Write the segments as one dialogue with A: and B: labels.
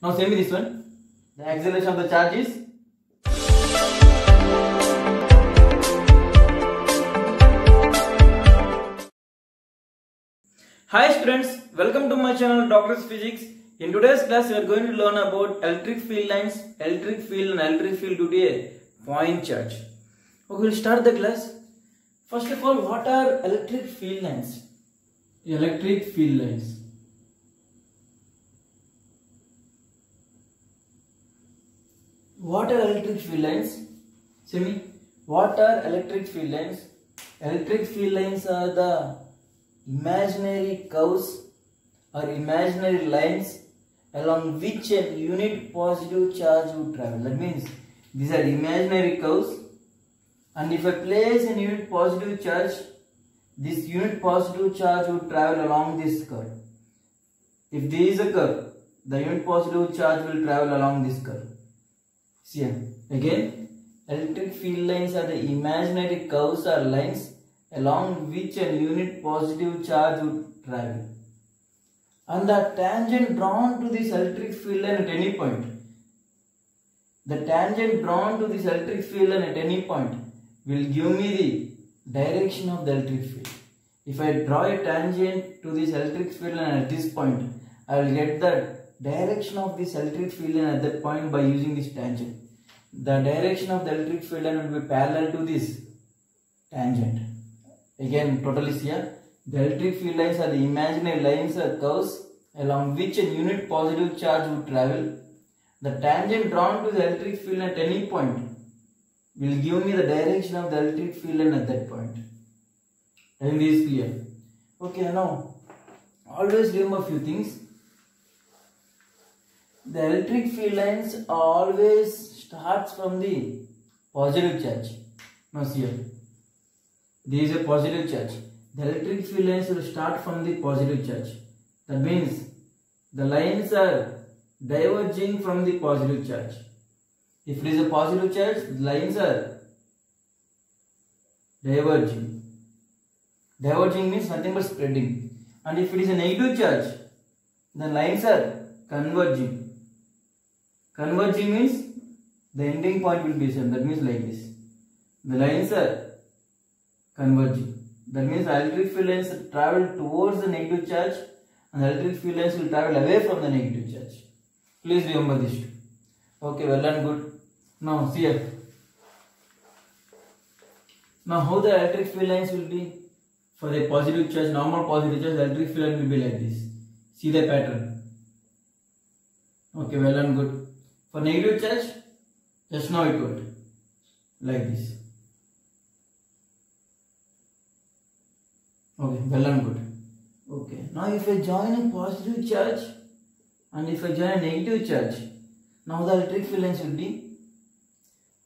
A: Now same with this one. The acceleration of the charge is Hi students, welcome to my channel Doctor's Physics. In today's class we are going to learn about electric field lines, electric field and electric field due to a point charge. Okay, we'll start the class. First of all, what are electric field lines? Electric field lines. What are electric field lines? See me. What are electric field lines? Electric field lines are the imaginary curves or imaginary lines along which a unit positive charge would travel. That means these are imaginary curves, and if I place a unit positive charge, this unit positive charge would travel along this curve. If there is a curve, the unit positive charge will travel along this curve. See here. Again, electric field lines are the imaginary curves or lines along which a unit positive charge would travel. And the tangent drawn to this electric field line at any point. The tangent drawn to this electric field line at any point will give me the direction of the electric field. If I draw a tangent to this electric field line at this point, I will get the direction of this electric field line at that point by using this tangent. The direction of the electric field line will be parallel to this tangent. Again, totally here. The electric field lines are the imaginary lines or curves along which a unit positive charge would travel. The tangent drawn to the electric field line at any point will give me the direction of the electric field line at that point. I think this is clear. Okay, now always remember a few things. The electric field lines always starts from the positive charge. Now see here. There is a positive charge. The electric field lines will start from the positive charge. That means the lines are diverging from the positive charge. If it is a positive charge, the lines are diverging. Diverging means nothing but spreading. And if it is a negative charge, the lines are converging. Converging means the ending point will be same. That means like this. The lines are converging. That means the electric field lines travel towards the negative charge and the electric field lines will travel away from the negative charge. Please remember this too. Okay, well and good. Now see here. Now how the electric field lines will be? For a positive charge, normal positive charge, the electric field line will be like this. See the pattern. Okay, well and good. For negative charge, just now it went like this. Okay, well and good. Okay, now if I join a positive charge and if I join a negative charge, now the electric field lines will be,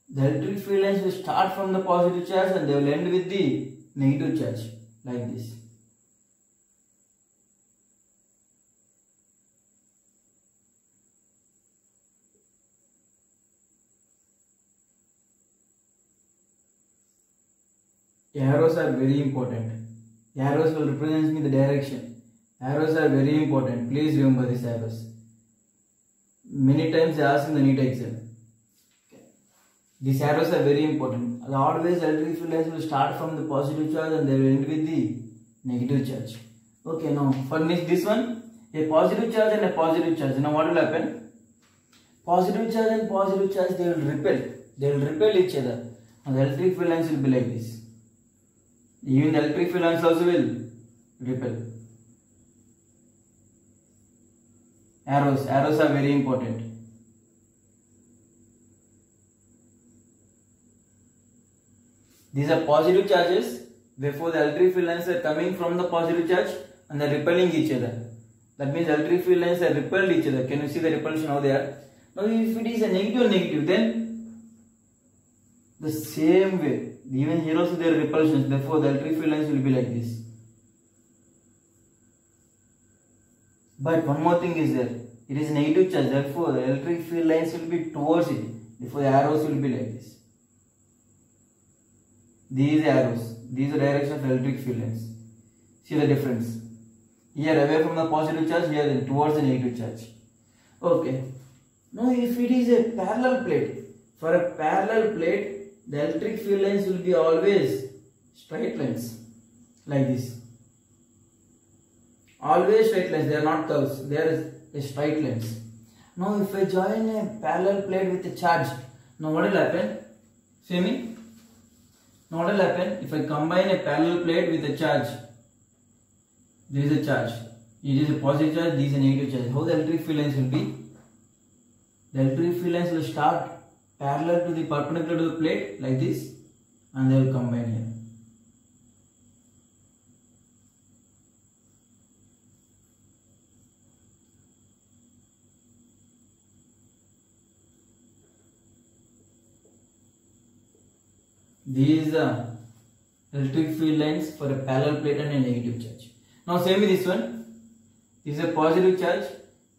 A: the electric field lines will start from the positive charge and they will end with the negative charge like this. Arrows are very important. Arrows will represent me the direction. Arrows are very important. Please remember these arrows. Many times they ask in the NEET exam. Okay. These arrows are very important. Always electric field lines will start from the positive charge and they will end with the negative charge. Okay, now for this one, a positive charge and a positive charge. Now what will happen? Positive charge and positive charge, they will repel. They will repel each other. And the electric field lines will be like this. Even the electric field lines also will repel. Arrows are very important. These are positive charges, therefore the electric field lines are coming from the positive charge and they are repelling each other. That means electric field lines are repelled each other. Can you see the repulsion how they are? Now if it is a negative, then the same way. Even here also there are repulsions, therefore the electric field lines will be like this. But one more thing is there. It is negative charge, therefore the electric field lines will be towards it. Therefore the arrows will be like this. These arrows, these are direction of electric field lines. See the difference. Here away from the positive charge, here towards the negative charge. Okay. Now if it is a parallel plate, for a parallel plate, the electric field lines will be always straight lines like this. Always straight lines, they are not curves, they are a straight lines. Now if I join a parallel plate with a charge, now what will happen? See me? Now what will happen? If I combine a parallel plate with a charge, there is a charge. It is a positive charge, this is a negative charge. How the electric field lines will be? The electric field lines will start parallel to the perpendicular to the plate like this, and they will combine here. These are electric field lines for a parallel plate and a negative charge. Now same with this one. This is a positive charge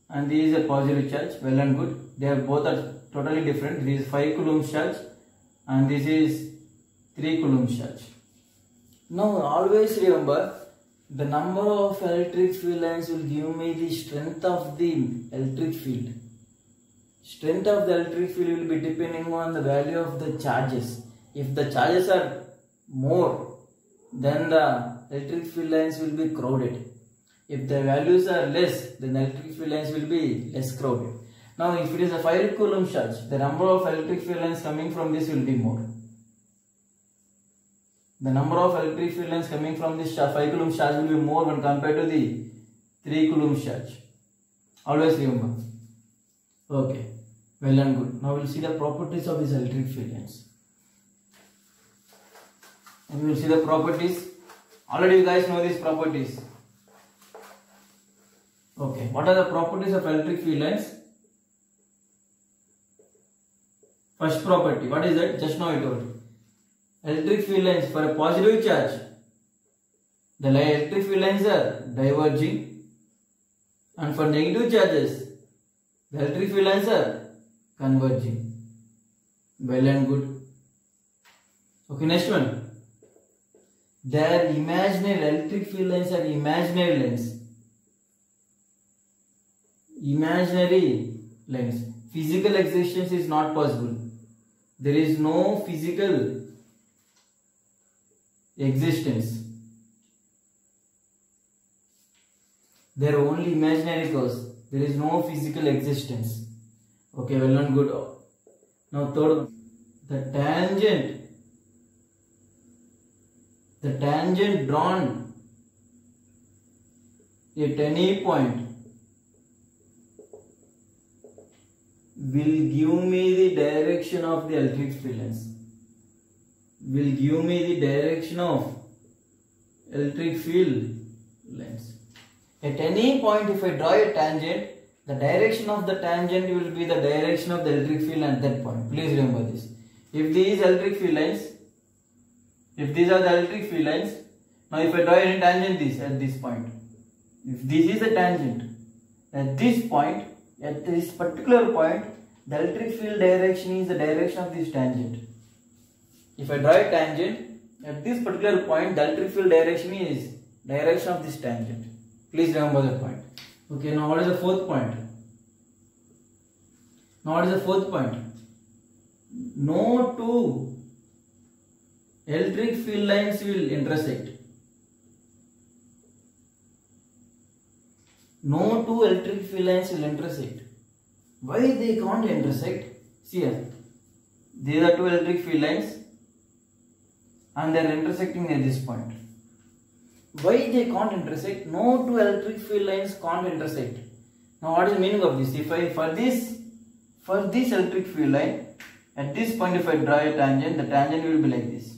A: and this is a positive charge. Well and good. They are both are totally different. This is 5 coulomb charge and this is 3 coulomb charge. Now always remember, the number of electric field lines will give me the strength of the electric field. Strength of the electric field will be depending on the value of the charges. If the charges are more, then the electric field lines will be crowded. If the values are less, then the electric field lines will be less crowded. Now if it is a 5 coulomb charge, the number of electric field lines coming from this will be more. The number of electric field lines coming from this 5 coulomb charge will be more when compared to the 3 coulomb charge. Always remember. Okay, well and good. Now we will see the properties of these electric field lines. And we will see the properties. Already you guys know these properties. Okay, what are the properties of electric field lines? First property, what is that? Just now I told. Electric field lines for a positive charge, the electric field lines are diverging, and for negative charges, the electric field lines are converging. Well and good. Okay, next one. Their imaginary electric field lines are imaginary lines. Imaginary lines. Physical existence is not possible. There is no physical existence. They are only imaginary curves. There is no physical existence. Okay, well and good. Now third one. The tangent drawn at any point will give me the direction of the electric field lines. Will give me the direction of electric field lines. At any point, if I draw a tangent, the direction of the tangent will be the direction of the electric field at that point. Please remember this. If these electric field lines, if these are the electric field lines, now if I draw any tangent at this point, if this is a tangent, at this point, at this particular point, the electric field direction is the direction of this tangent. If I draw a tangent, at this particular point, the electric field direction is direction of this tangent. Please remember that point. Okay, now what is the fourth point? Now what is the fourth point? No two electric field lines will intersect. No two electric field lines will intersect. Why they can't intersect? See here. These are two electric field lines and they are intersecting at this point. Why they can't intersect? No two electric field lines can't intersect. Now what is the meaning of this? If I for this electric field line, at this point if I draw a tangent, the tangent will be like this.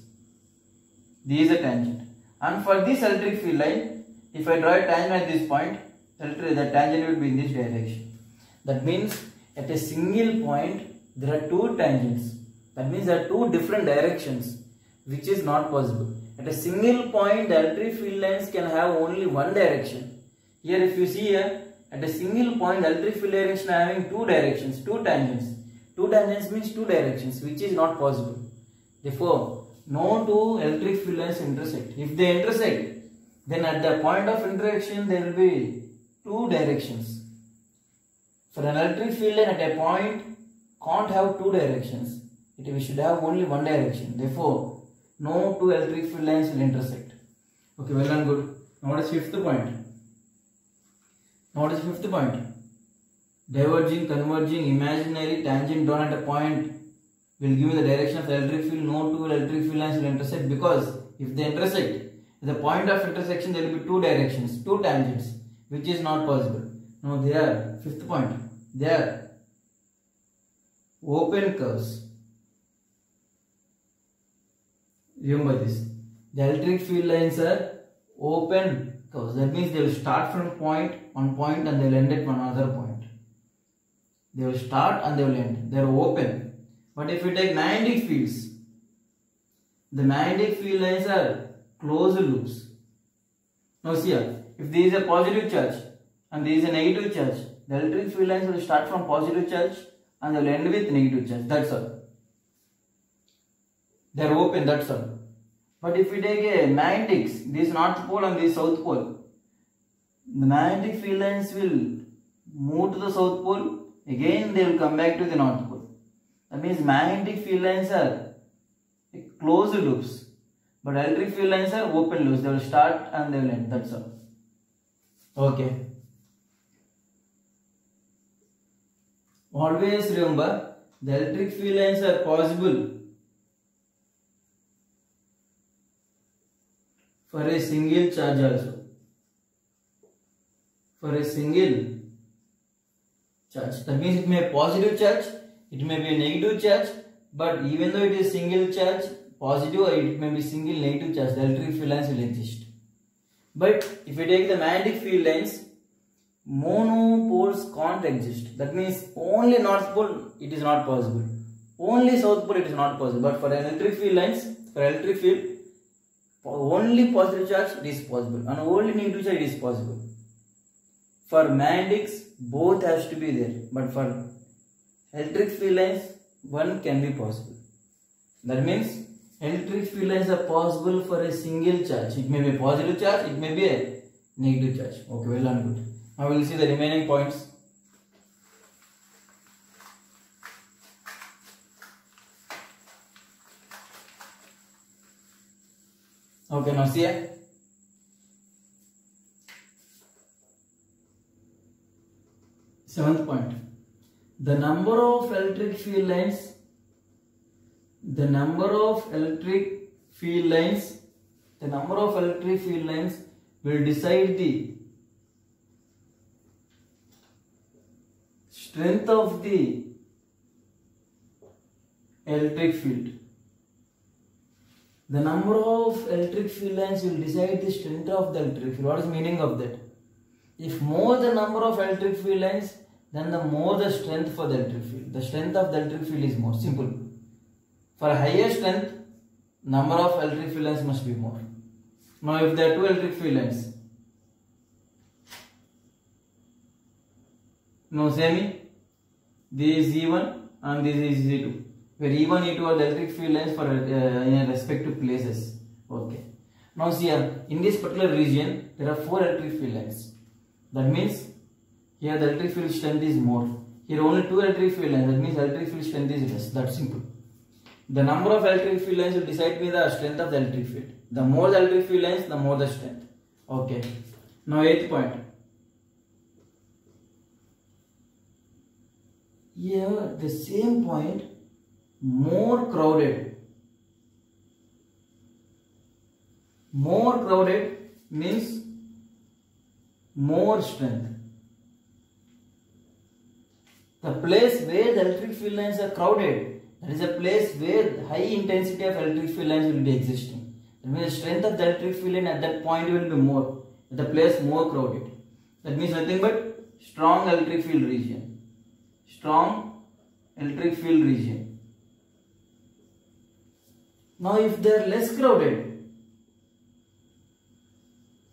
A: This is a tangent. And for this electric field line, if I draw a tangent at this point, the tangent will be in this direction. That means at a single point there are two tangents. That means there are two different directions, which is not possible. At a single point, the electric field lines can have only one direction. Here if you see here, at a single point, the electric field direction having two directions, two tangents. Two tangents means two directions, which is not possible. Therefore, no two electric field lines intersect. If they intersect, then at the point of intersection, there will be two directions. For an electric field line at a point can't have two directions. We should have only one direction. Therefore, no two electric field lines will intersect. Okay, well and good. Now what is fifth point? Diverging, converging, imaginary, tangent drawn at a point will give me the direction of the electric field. No two electric field lines will intersect, because if they intersect, at the point of intersection there will be two directions, two tangents, which is not possible. Now fifth point, they are open curves. Remember this. The electric field lines are open curves. That means they will start from one point and they will end at one other point. They will start and they will end. They are open. But if you take magnetic fields, the magnetic field lines are closed loops. Now see here, if there is a positive charge and there is a negative charge, the electric field lines will start from positive charge and they will end with negative charge. That's all. They are open, that's all. But if we take a magnetics, this north pole and this south pole, the magnetic field lines will move to the south pole, again they will come back to the north pole. That means magnetic field lines are closed loops, but electric field lines are open loops. They will start and they will end, that's all. Okay. Always remember, the electric field lines are possible for a single charge also. For a single charge. That means it may be a positive charge, it may be a negative charge, but even though it is single charge, positive, or it may be single negative charge, the electric field lines will exist. But if you take the magnetic field lines, monopoles can't exist. That means only north pole it is not possible, only south pole it is not possible. But for electric field lines, for electric field, only positive charge it is possible and only negative charge it is possible. For magnetics, both has to be there, but for electric field lines, one can be possible. That means electric field lines are possible for a single charge. It may be a positive charge, it may be a negative charge. Okay, well and good. Now we will see the remaining points. Okay, now see here. Seventh point. The number of electric field lines will decide the strength of the electric field. The number of electric field lines will decide the strength of the electric field. What is the meaning of that? If more the number of electric field lines, then the more the strength for the electric field. The strength of the electric field is more. Simple. For a higher strength, number of electric field lines must be more. Now if there are two electric field lines, now semi, this is E1 and this is E2. Where E1, E2 are the electric field lines for in respective places. Okay. Now see here, in this particular region, there are 4 electric field lines. That means here the electric field strength is more. Here only 2 electric field lines. That means electric field strength is less. That's simple. The number of electric field lines will decide me the strength of the electric field. The more the electric field lines, the more the strength. Okay. Now 8th point. Here the same point, more crowded. More crowded means more strength. The place where the electric field lines are crowded, that is a place where high intensity of electric field lines will be existing. That means the strength of the electric field line at that point will be more. The place more crowded. That means nothing but strong electric field region. Strong electric field region. Now if they are less crowded,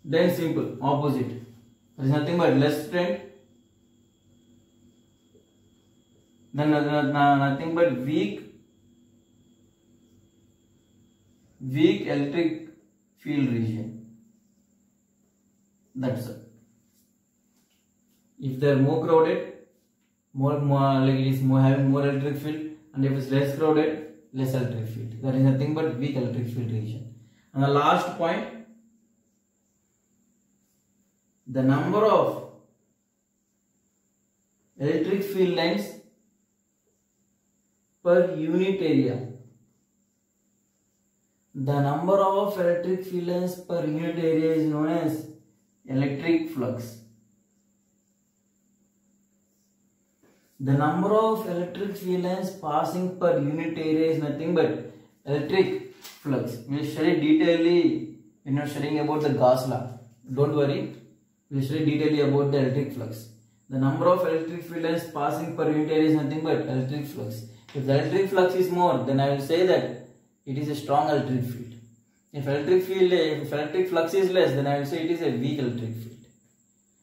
A: then simple, opposite. There is nothing but less strength, then nothing but weak electric field region. That's it. If they are more crowded, more like it is more having more electric field, and if it's less crowded, less electric field. That is nothing but weak electric field region. And the last point, the number of electric field lines per unit area. The number of electric field lines per unit area is known as electric flux. The number of electric field lines passing per unit area is nothing but electric flux. We will study detailedly when you are studying about the Gauss law. Don't worry, we will study detailedly about the electric flux. The number of electric field lines passing per unit area is nothing but electric flux. If the electric flux is more, then I will say that it is a strong electric field. If electric flux is less, then I will say it is a weak electric field.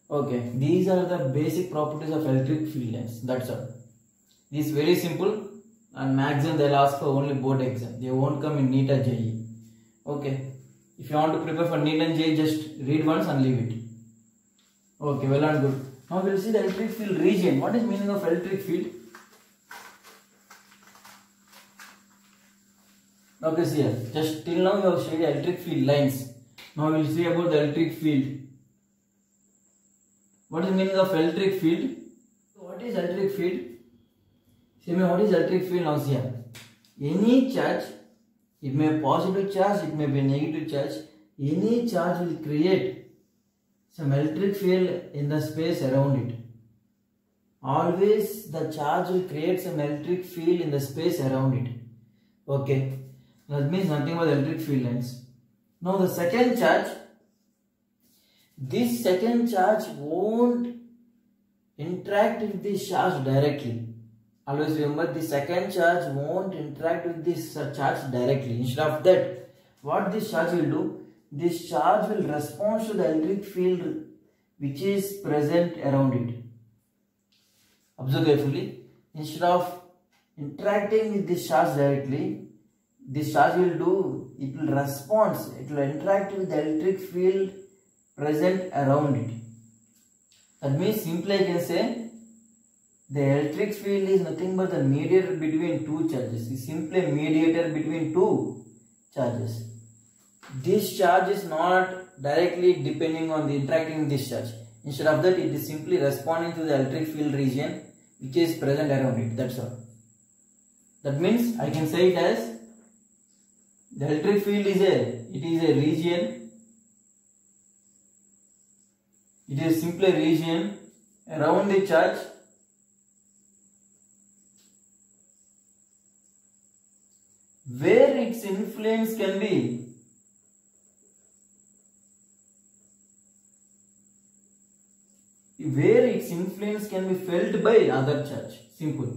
A: Okay, these are the basic properties of electric field lines. That's all. This is very simple, and maximum they will ask for only board exam. They won't come in NEET or JEE. Okay, if you want to prepare for NEET and JEE, just read once and leave it. Okay, well and good. Now we will see the electric field region. What is meaning of electric field? Okay, see here. Just till now you have studied electric field lines. Now we will see about the electric field. What is the meaning of electric field? What is electric field? See me, what is electric field now? See here. Any charge, it may be positive charge, it may be negative charge. Any charge will create some electric field in the space around it. Always the charge will create some electric field in the space around it. Okay. That means nothing but electric field lines. Now the second charge, this second charge won't interact with this charge directly. Always remember, the second charge won't interact with this charge directly. Instead of that, what this charge will do? This charge will respond to the electric field which is present around it. Observe carefully. Instead of interacting with this charge directly, this charge will do, it will respond, it will interact with the electric field present around it. That means simply I can say the electric field is nothing but the mediator between two charges. It is simply a mediator between two charges. This charge is not directly depending on the interacting with this charge. Instead of that, it is simply responding to the electric field region which is present around it. That's all. That means I can say it as the electric field is a region. It is simply a region around the charge where its influence can be felt by other charge. Simple.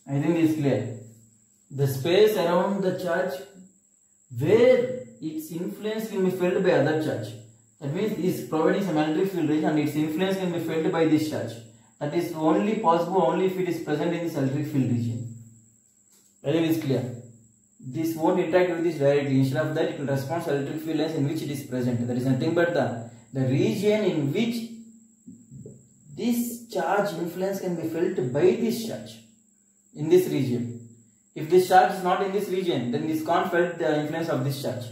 A: I think it is clear. The space around the charge where its influence can be felt by other charge. That means it is providing some electric field region and its influence can be felt by this charge. That is only possible only if it is present in this electric field region. I think it is clear. This won't interact with this directly. Instead of that, it will respond to electric field lines in which it is present. That is nothing but the region in which this charge influence can be felt by this charge. In this region. If this charge is not in this region, then this can't felt the influence of this charge.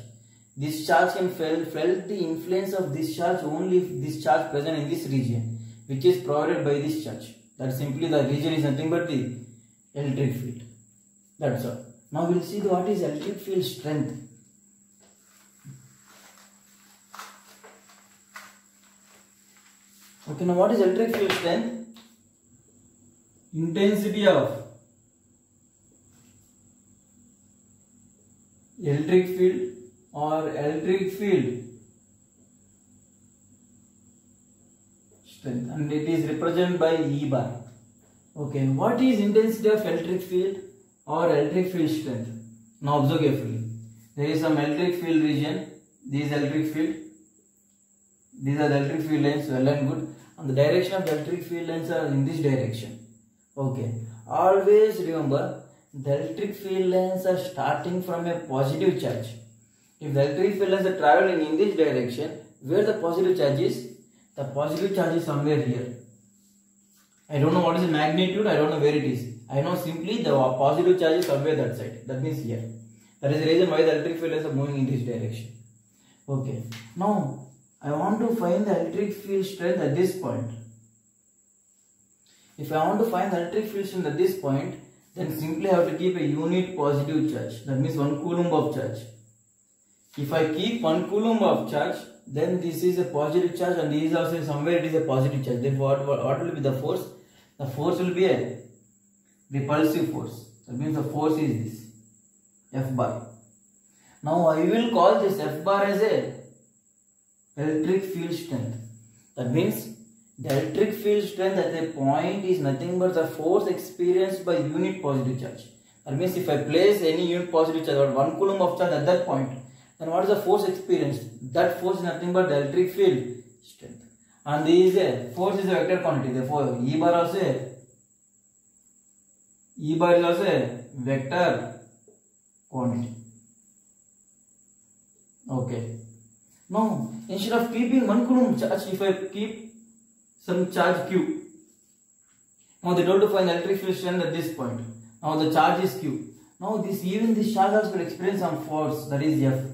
A: This charge can felt the influence of this charge only if this charge present in this region, which is provided by this charge. That simply the region is nothing but the electric field. That's all. Now we will see what is electric field strength. Okay, now what is electric field strength? Intensity of electric field or electric field strength, and it is represented by E bar. Okay, what is intensity of electric field or electric field strength? Now observe carefully. There is some electric field region. This is electric field. These are the electric field lines, well and good. And the direction of the electric field lines are in this direction. Okay, always remember, the electric field lines are starting from a positive charge. If the electric field lines are traveling in this direction, where the positive charge is? The positive charge is somewhere here. I don't know what is the magnitude, I don't know where it is. I know simply the positive charge is somewhere that side. That means here. That is the reason why the electric field lines are moving in this direction. Okay. Now, I want to find the electric field strength at this point. If I want to find the electric field strength at this point, then simply I have to keep a unit positive charge. That means 1 coulomb of charge. If I keep 1 coulomb of charge, then this is a positive charge and this is also somewhere it is a positive charge. Therefore, what will be the force? The force will be a repulsive force. That means the force is this, F bar. Now I will call this F bar as a electric field strength. That means the electric field strength at a point is nothing but the force experienced by unit positive charge. That means if I place any unit positive charge or 1 coulomb of charge at that point, then what is the force experienced? That force is nothing but the electric field strength. And this is a force is a vector quantity. Therefore, E bar is also a vector quantity. Okay. Now, instead of keeping 1 coulomb charge, if I keep some charge Q. Now they told to find the electric field strength at this point. Now the charge is Q. Now this charge also will experience some force, that is F.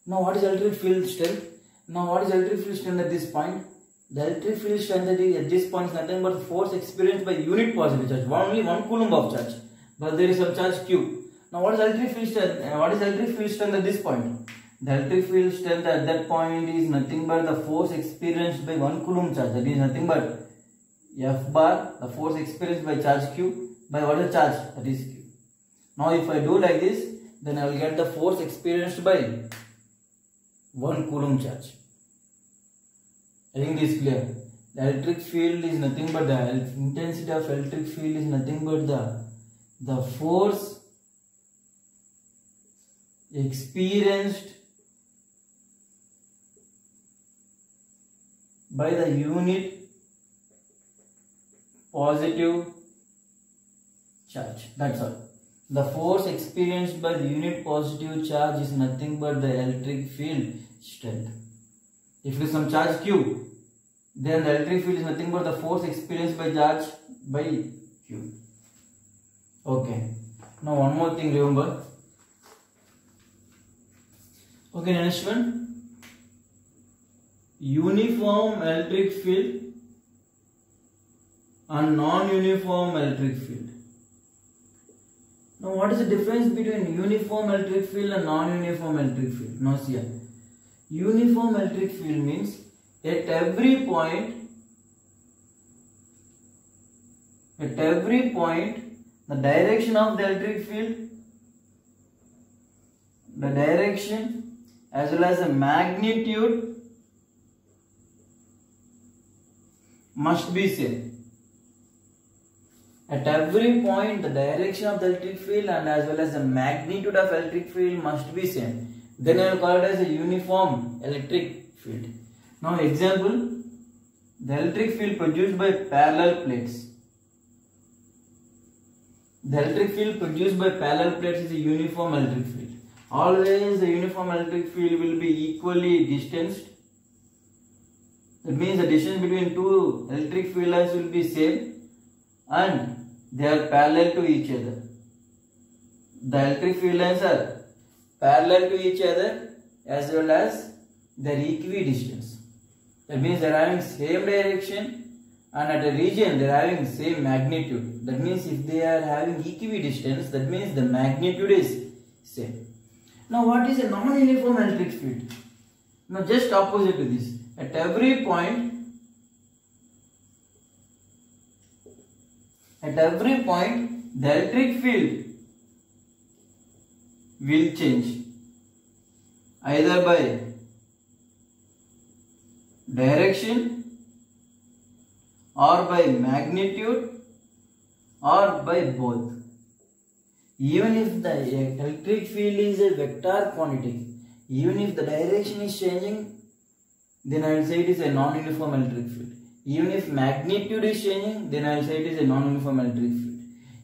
A: Now what is electric field strength? Now what is electric field strength at this point? The electric field strength at this point is nothing but force experienced by unit positive charge. Only 1 coulomb of charge. But there is some charge Q. Now what is electric field strength? What is electric field strength at this point? The electric field strength at that point is nothing but the force experienced by 1 coulomb charge. That is nothing but F bar, the force experienced by charge Q, by what is charge? That is Q. Now if I do like this, then I will get the force experienced by 1 coulomb charge. I think this is clear. The electric field is nothing but the intensity of electric field is nothing but the force experienced by the unit positive charge. That's all. The force experienced by the unit positive charge is nothing but the electric field strength. If there is some charge Q, then the electric field is nothing but the force experienced by charge by Q. Okay. Now one more thing, remember. Okay, next one. Uniform electric field and non-uniform electric field. Now what is the difference between uniform electric field and non-uniform electric field? Now see here. Uniform electric field means at every point the direction of the electric field, the direction as well as the magnitude must be same. At every point the direction of the electric field and as well as the magnitude of electric field must be same. Then I will call it as a uniform electric field. Now example, the electric field produced by parallel plates. The electric field produced by parallel plates is a uniform electric field. Always the uniform electric field will be equally distanced. That means the distance between two electric field lines will be same and they are parallel to each other. The electric field lines are parallel to each other as well as they are equidistant. That means they are having same direction and at a region they are having same magnitude. That means if they are having equidistance, that means the magnitude is same. Now what is a non-uniform electric field? Now just opposite to this. At every point the electric field will change either by direction or by magnitude or by both. Even if the electric field is a vector quantity, even if the direction is changing, then I will say it is a non-uniform electric field. Even if magnitude is changing, then I will say it is a non-uniform electric field.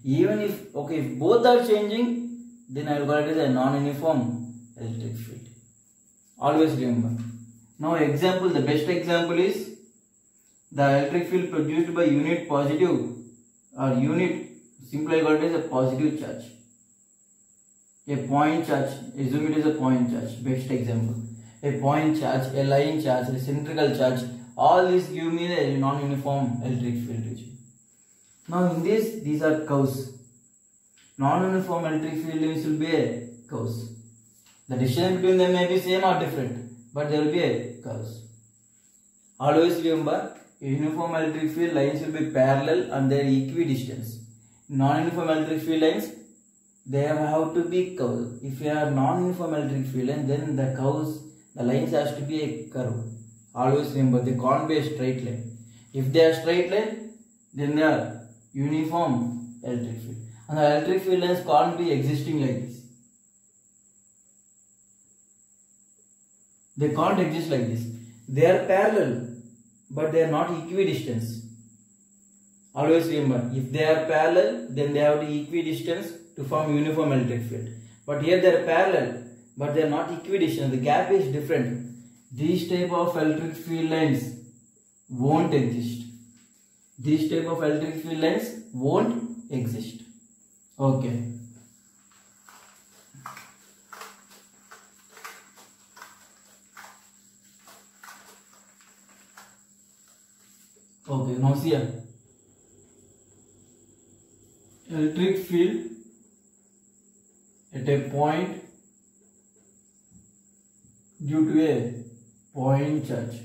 A: Even if if both are changing, then I will call it as a non-uniform electric field. Always remember. Now example, the best example is the electric field produced by unit positive or unit, simply called as a positive charge. A point charge, assume it is a point charge, best example. A point charge, a line charge, a cylindrical charge, all these give me a non-uniform electric field region. Now in this, these are curves. Non-uniform electric field lines will be a curves. The distance between them may be same or different, but there will be a curves. Always remember, uniform electric field lines will be parallel and they are equidistant. Non-uniform electric field lines, they have to be curved. If you have non-uniform electric field line, then the curves, the lines has to be a curve. Always remember, they can't be a straight line. If they are straight line, then they are uniform electric field. And the electric field lines can't be existing like this. They can't exist like this. They are parallel, but they are not equidistant. Always remember, if they are parallel, then they have the equidistance to form uniform electric field. But here they are parallel, but they are not equidistant. The gap is different. These type of electric field lines won't exist. These type of electric field lines won't exist. Okay. Okay, now see here. Electric field at a point due to a point charge.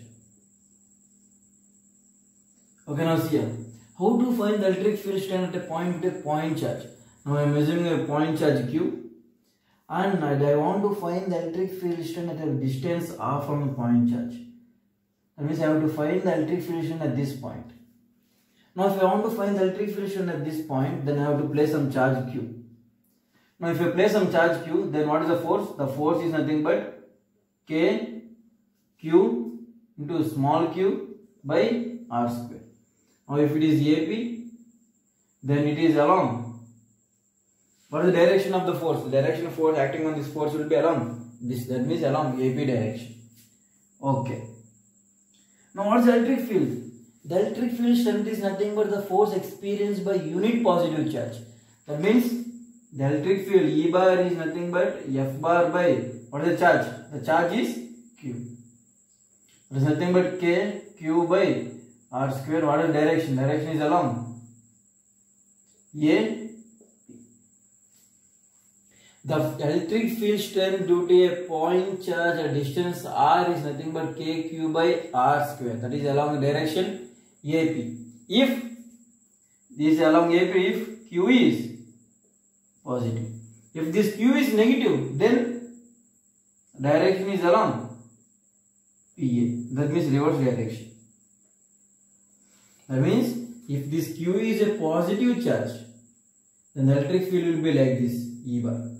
A: Okay, now see here. How to find the electric field strength at a point with a point charge? Now I am assuming a point charge Q and I want to find the electric field strength at a distance R from the point charge. That means I have to find the electric field strength at this point. Now if I want to find the electric field strength at this point, then I have to place some charge Q. Now if I place some charge Q, then what is the force? The force is nothing but K Q into small q by R square. Now if it is AP, then it is along. What is the direction of the force? The direction of force acting on this force will be along this. That means along AP direction. Okay. Now what is the electric field? The electric field strength is nothing but the force experienced by unit positive charge. That means the electric field E bar is nothing but F bar by what is the charge? The charge is Q. It is nothing but K Q by R square. What is the direction? Direction is along A. The electric field strength due to a point charge at distance R is nothing but K Q by R square. That is along the direction AP. If this is along AP, if Q is positive. If this Q is negative, then direction is along PA. That means reverse direction. That means if this Q is a positive charge, then the electric field will be like this, E bar.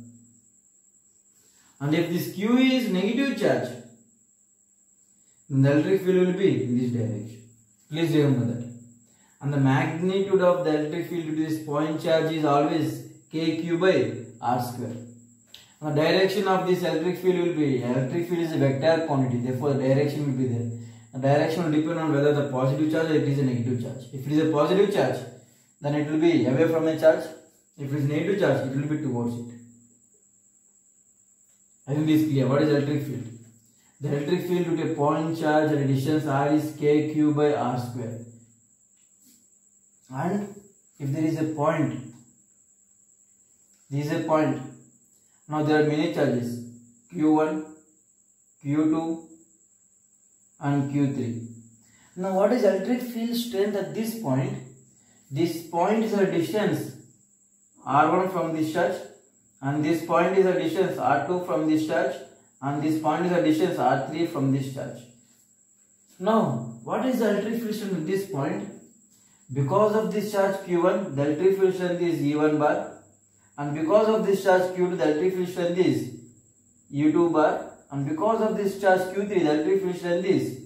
A: And if this Q is negative charge, then the electric field will be in this direction. Please remember that. And the magnitude of the electric field due to this point charge is always KQ by R square. The direction of this electric field will be, electric field is a vector quantity, therefore the direction will be there. The direction will depend on whether the positive charge or it is a negative charge. If it is a positive charge, then it will be away from the charge. If it is negative charge, it will be towards it. I think this is clear. What is electric field? The electric field due to a point charge at a distance R is KQ by R square. And if there is a point, this is a point. Now there are many charges, Q1, Q2 and Q3. Now what is electric field strength at this point? This point is a distance R1 from this charge, and this point is a distance R2 from this charge, and this point is a distance R3 from this charge. Now what is the electric field strength at this point? Because of this charge Q1, the electric field strength is E1 bar. And because of this charge Q2, the electric field strength is E2 bar. And because of this charge Q3, the electric field strength is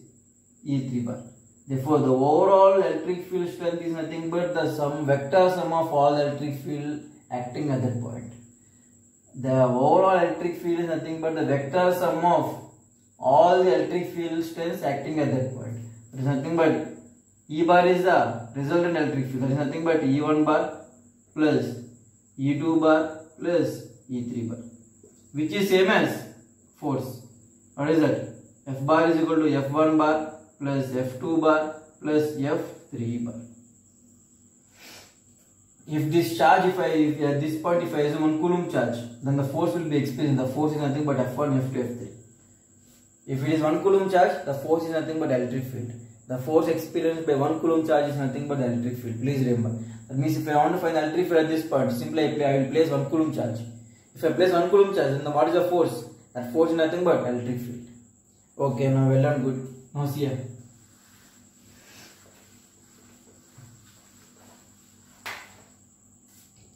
A: E3 bar. Therefore, the overall electric field strength is nothing but the vector sum of all electric field acting at that point. The overall electric field is nothing but the vector sum of all the electric field strengths acting at that point. There is nothing but E bar is the resultant electric field. There is nothing but E1 bar plus E2 bar plus E3 bar, which is same as force. What is that? F bar is equal to F1 bar plus F2 bar plus F3 bar. If this charge, if at this point if I assume 1 coulomb charge, then the force will be experienced. The force is nothing but F1, F2, F3. If it is 1 coulomb charge, the force is nothing but electric field. The force experienced by 1 coulomb charge is nothing but electric field. Please remember. That means if I want to find the electric field at this point, simply I will place 1 coulomb charge. If I place 1 coulomb charge, then what is the force? That force is nothing but electric field. Okay, now well done, good. Now see here.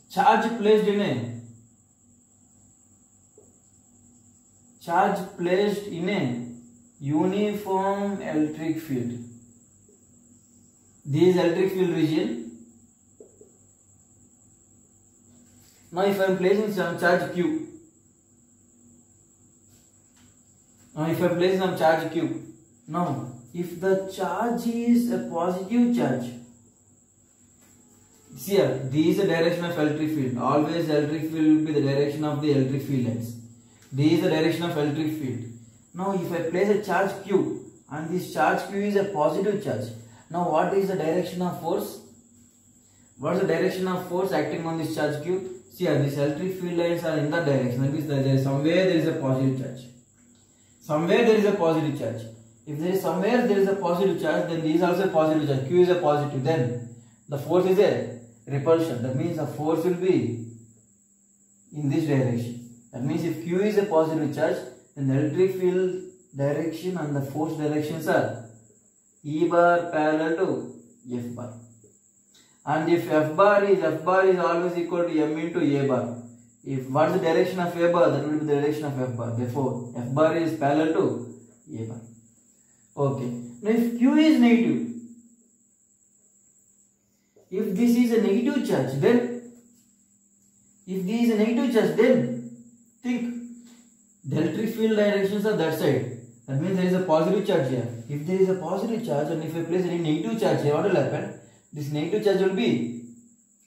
A: Charge placed in a uniform electric field. This is electric field region. Now if I am placing some charge Q, now if the charge is a positive charge, see here, this is the direction of electric field. Always electric field will be the direction of the electric field lines. This is the direction of electric field. Now if I place a charge Q and this charge Q is a positive charge, now what is the direction of force? What is the direction of force acting on this charge Q? See here, these electric field lines are in that direction. That means there is somewhere there is a positive charge. Somewhere there is a positive charge. If there is somewhere there is a positive charge, then this is also a positive charge. Q is a positive. Then the force is a repulsion. That means the force will be in this direction. That means if Q is a positive charge, then the electric field direction and the force directions are E bar parallel to F bar. And if F bar is always equal to M into A bar. If what is the direction of A bar, that will be the direction of F bar. Therefore, F bar is parallel to A bar. Okay. Now if Q is negative, if this is a negative charge, then think the electric field directions are that side. That means there is a positive charge here. If there is a positive charge and if I place any negative charge here, what will happen? This negative charge will be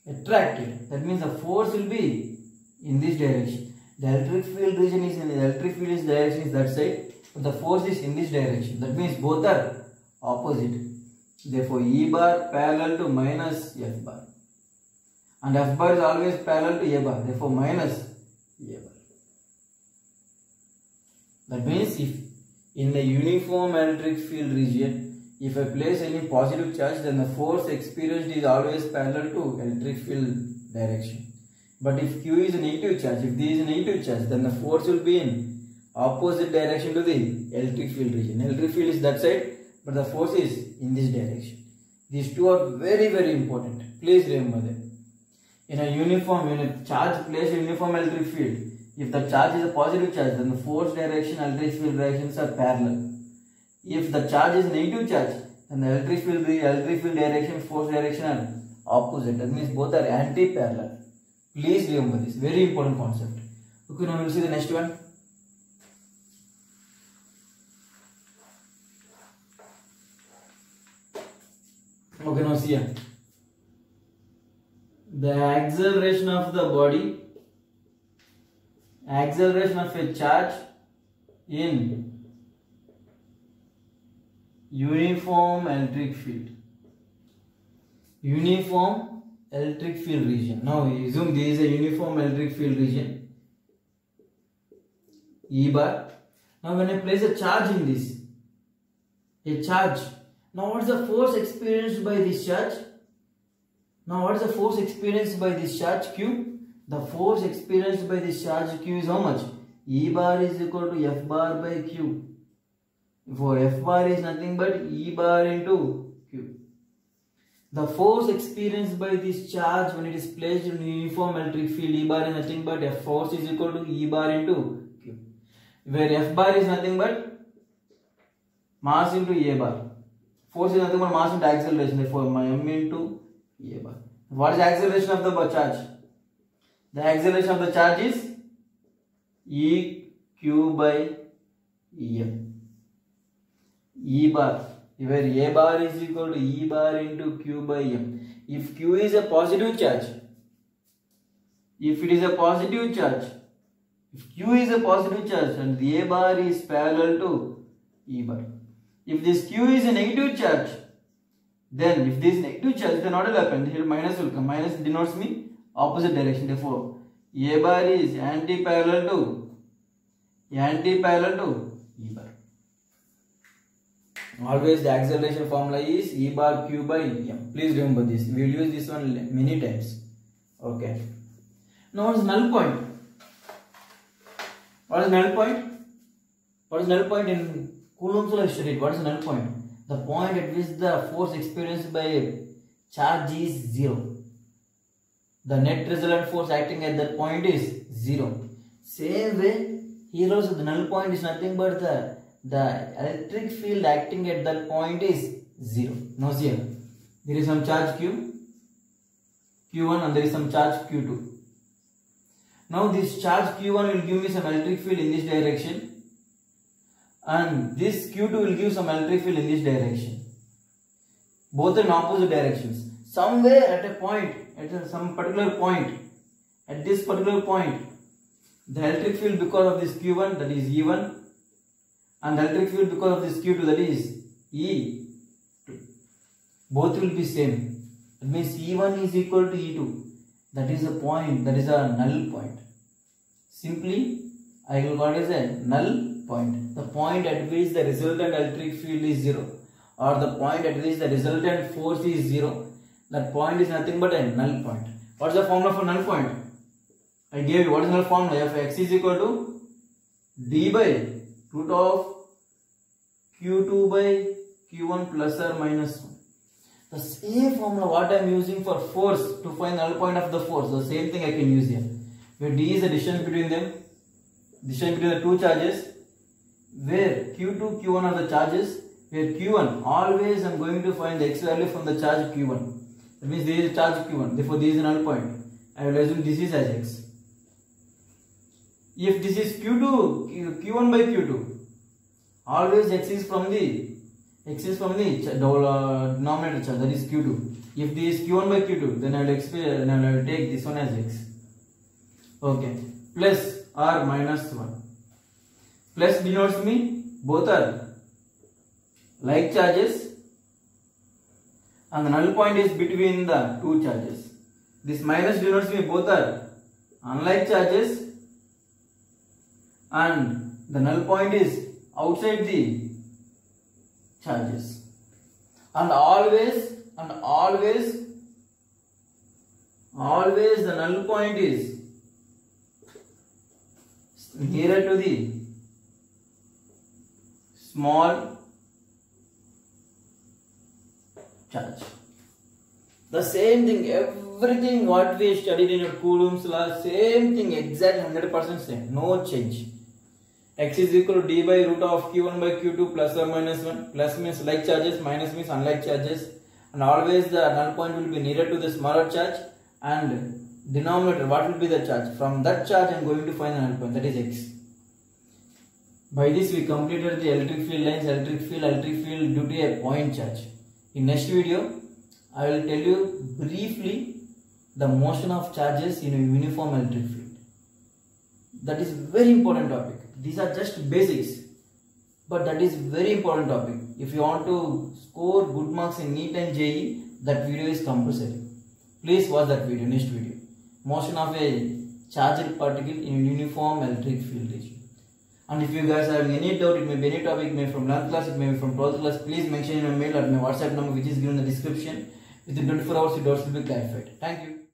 A: attracted. That means the force will be in this direction. The electric field region is in the electric field direction is that side, but the force is in this direction. That means both are opposite. Therefore, E bar parallel to minus F bar. And F bar is always parallel to A bar. Therefore, minus A bar. That means if in the uniform electric field region, if I place any positive charge, then the force experienced is always parallel to electric field direction. But if Q is a negative charge, if this is a negative charge, then the force will be in opposite direction to the electric field region. Electric field is that side, but the force is in this direction. These two are very, very important. Please remember that. In a charge placed in uniform electric field, if the charge is a positive charge, then the force direction, electric field directions are parallel. If the charge is a negative charge, then the electric field direction, force direction are opposite. That means both are anti-parallel. Please remember this. Very important concept. Okay, now we will see the next one. Okay, now see here. The acceleration of the body, acceleration of a charge in uniform electric field. Uniform electric field region. Now we assume this is a uniform electric field region. E bar. Now when I place a charge in this, a charge. Now what is the force experienced by this charge? Now what is the force experienced by this charge Q? The force experienced by this charge Q is how much? E bar is equal to F bar by Q. For F bar is nothing but E bar into Q. The force experienced by this charge when it is placed in uniform electric field, E bar is nothing but F force is equal to E bar into Q. Where F bar is nothing but mass into A bar. Force is nothing but mass into acceleration. Therefore, M into A bar. What is the acceleration of the charge? The acceleration of the charge is E Q by EM. E bar, where A bar is equal to E bar into Q by M. If Q is a positive charge, if it is a positive charge, if Q is a positive charge and the A bar is parallel to E bar. If this Q is a negative charge, then if this negative charge, then what will happen? Here minus will come. Minus denotes me opposite direction. Therefore, A bar is anti-parallel to E bar. Always the acceleration formula is E bar Q by M. Please remember this. We will use this one many times. Okay. Now what is null point? What is null point? What is null point in Coulomb's law? Studied. What is null point? The point at which the force experienced by a charge is 0. The net resultant force acting at that point is 0. Same way, here also the null point is nothing but the electric field acting at that point is 0. Now here, there is some charge Q1 and there is some charge Q2. Now this charge Q1 will give me some electric field in this direction. And this Q2 will give some electric field in this direction. Both in opposite directions. Somewhere at a point, some particular point, at this particular point, the electric field because of this Q1, that is E1, and the electric field because of this Q2, that is E2. Both will be same. That means E1 is equal to E2. That is a point, that is a null point. Simply, I will call it as a null point. The point at which the resultant electric field is 0, or the point at which the resultant force is 0, that point is nothing but a null point. What is the formula for null point? I gave you. What is null formula? Fx is equal to d by root of q2 by q1 plus or minus 1. The same formula what I am using for force to find null point of the force, the same thing I can use here. Where d is the distance between them, distance between the two charges, where q2, q1 are the charges, where q1, always I am going to find the x value from the charge q1. That means this is charge q1, therefore this is a null point. I will assume this is as x. If this is q1 by q2, always x is from the denominator charge, that is q2. If this is q1 by q2, then I will take this one as x. Okay, plus or minus 1. Plus denotes me both are like charges and the null point is between the two charges. This minus denotes me both are unlike charges and the null point is outside the charges. And always the null point is nearer to the small charge. The same thing, everything what we studied in Coulomb's law, same thing, exact 100% same, no change. X is equal to d by root of q1 by q2 plus or minus 1. Plus means like charges, minus means unlike charges. And always the null point will be nearer to the smaller charge, and denominator, what will be the charge? From that charge I am going to find the null point, that is x. By this we completed the electric field lines, electric field due to a point charge. In next video, I will tell you briefly the motion of charges in a uniform electric field. That is very important topic. These are just basics, but that is very important topic. If you want to score good marks in NEET and JEE, that video is compulsory. Please watch that video, next video. Motion of a charged particle in a uniform electric field region. And if you guys have any doubt, it may be any topic, it may be from 11th class, it may be from 12th class, please mention in your mail or my WhatsApp number which is given in the description. Within 24 hours your doubts will be clarified. Thank you.